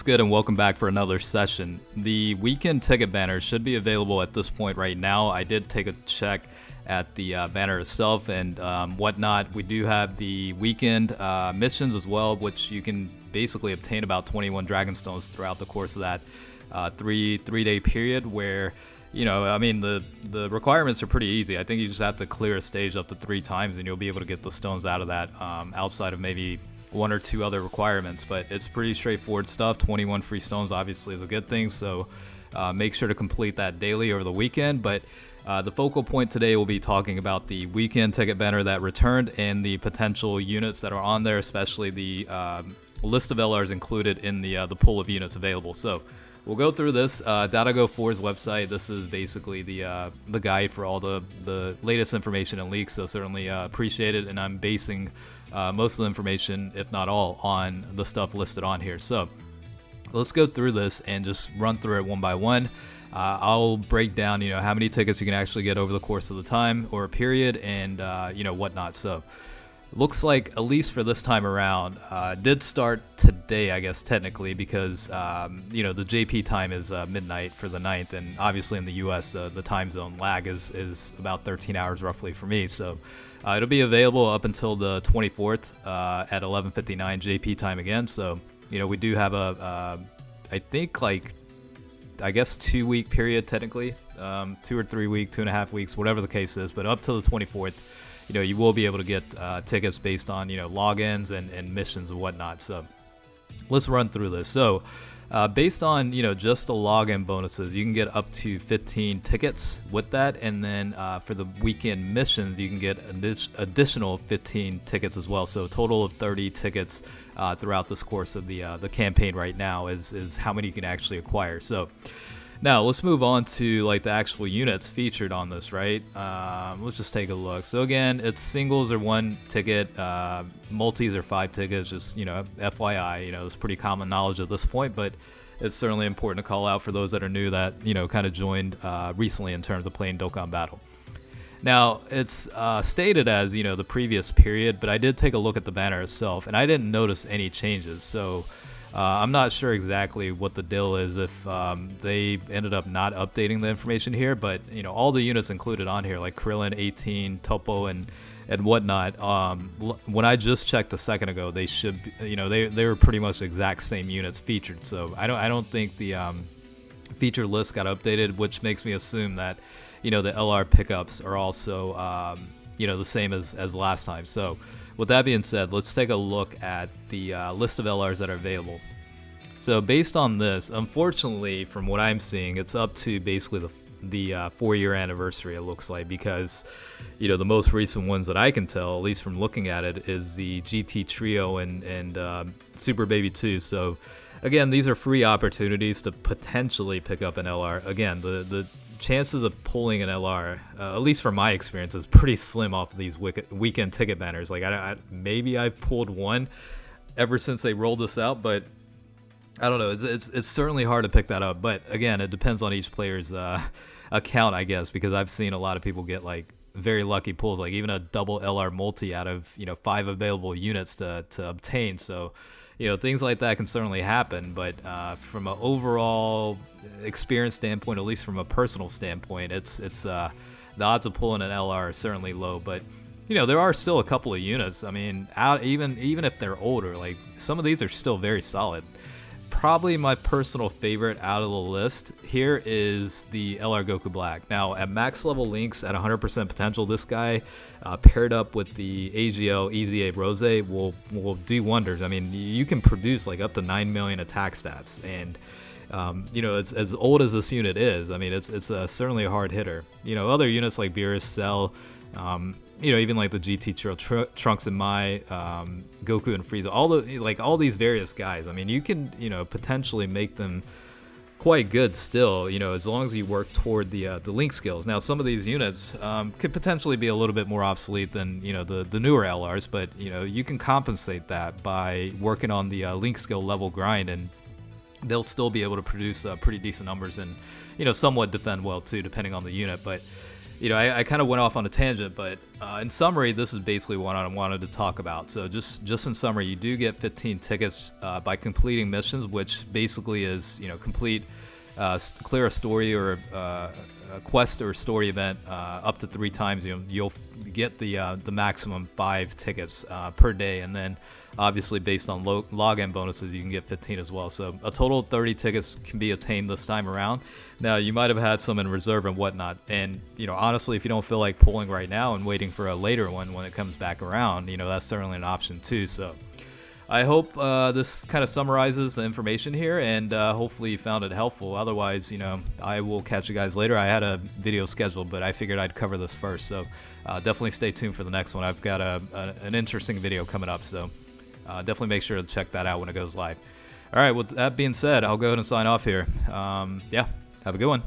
What's good and welcome back for another session. The weekend ticket banner should be available at this point right now. I did take a check at the banner itself and whatnot. We do have the weekend missions as well, which you can basically obtain about 21 Dragonstones throughout the course of that three-day period where, you know, I mean, the requirements are pretty easy. I think you just have to clear a stage up to 3 times and you'll be able to get the stones out of that outside of maybe 1 or 2 other requirements, but it's pretty straightforward stuff. 21 free stones obviously is a good thing, so make sure to complete that daily over the weekend. But the focal point today will be talking about the weekend ticket banner that returned and the potential units that are on there, especially the list of LRs included in the pool of units available. So we'll go through this. DataGo4's website. This is basically the guide for all the latest information and leaks, so certainly appreciate it, and I'm basing most of the information, if not all, on the stuff listed on here. So let's go through this and just run through it one by one. I'll break down, you know, how many tickets you can actually get over the course of the time or a period, and you know, whatnot. So looks like, at least for this time around, did start today, I guess, technically, because you know, the JP time is midnight for the 9th, and obviously in the US the time zone lag is about 13 hours roughly for me. So it'll be available up until the 24th at 11:59 JP time again. So, you know, we do have I think, like, I guess 2-week period technically, 2 or 3 week, 2.5 weeks, whatever the case is, but up till the 24th, you know, you will be able to get tickets based on, you know, logins and missions and whatnot. So let's run through this. So based on, you know, just the login bonuses, you can get up to 15 tickets with that, and then for the weekend missions, you can get additional 15 tickets as well. So a total of 30 tickets throughout this course of the campaign right now is how many you can actually acquire. So now let's move on to like the actual units featured on this, right? Let's just take a look. So again, it's singles are 1 ticket, multis are 5 tickets. Just, you know, FYI, you know, it's pretty common knowledge at this point, but it's certainly important to call out for those that are new that, you know, kind of joined recently in terms of playing Dokkan Battle. Now, it's stated as, you know, the previous period, but I did take a look at the banner itself, and I didn't notice any changes. So I'm not sure exactly what the deal is if they ended up not updating the information here, but, you know, all the units included on here, like Krillin, 18, Topo, and whatnot, when I just checked a second ago, they should, you know, they were pretty much the exact same units featured. So I don't think the feature list got updated, which makes me assume that, you know, the LR pickups are also, you know, the same as last time. So with that being said, let's take a look at the list of LRs that are available. So based on this, unfortunately, from what I'm seeing, it's up to basically the 4-year anniversary, it looks like, because, you know, the most recent ones that I can tell, at least from looking at it, is the GT Trio and Super Baby 2. So again, these are free opportunities to potentially pick up an LR. Again, the chances of pulling an LR, at least from my experience, is pretty slim off of these weekend ticket banners. Like, maybe I've pulled one ever since they rolled this out, but I don't know. It's certainly hard to pick that up. But again, it depends on each player's account, I guess, because I've seen a lot of people get like very lucky pulls, like even a double LR multi out of, you know, 5 available units to obtain. So, you know, things like that can certainly happen, but from an overall experience standpoint, at least from a personal standpoint, it's the odds of pulling an LR are certainly low. But, you know, there are still a couple of units. I mean, even if they're older, like some of these are still very solid. Probably my personal favorite out of the list here is the LR Goku Black. Now, at max level links at 100% potential, this guy paired up with the AGL EZA Rose will do wonders. I mean, you can produce like up to 9 million attack stats, and you know, it's as old as this unit is. I mean, it's certainly a hard hitter. You know, other units like Beerus, Cell, you know, even like the GT Trunks and Mai, Goku and Frieza, all these various guys. I mean, you can, you know, potentially make them quite good still, you know, as long as you work toward the link skills. Now, some of these units could potentially be a little bit more obsolete than, you know, the newer LRs, but, you know, you can compensate that by working on the link skill level grind, and they'll still be able to produce pretty decent numbers and, you know, somewhat defend well too, depending on the unit. But I kind of went off on a tangent, but in summary, this is basically what I wanted to talk about. So just in summary, you do get 15 tickets by completing missions, which basically is, complete, clear a story or a quest or story event up to 3 times. You'll get the maximum 5 tickets per day, and then obviously based on login bonuses, you can get 15 as well. So a total of 30 tickets can be obtained this time around. Now, you might have had some in reserve and whatnot, and honestly, if you don't feel like pulling right now and waiting for a later one when it comes back around, that's certainly an option too. So I hope this kind of summarizes the information here, and hopefully you found it helpful. Otherwise, I will catch you guys later. I had a video scheduled, but I figured I'd cover this first, so definitely stay tuned for the next one. I've got an interesting video coming up, so definitely make sure to check that out when it goes live. All right, with that being said, I'll go ahead and sign off here. Yeah, have a good one.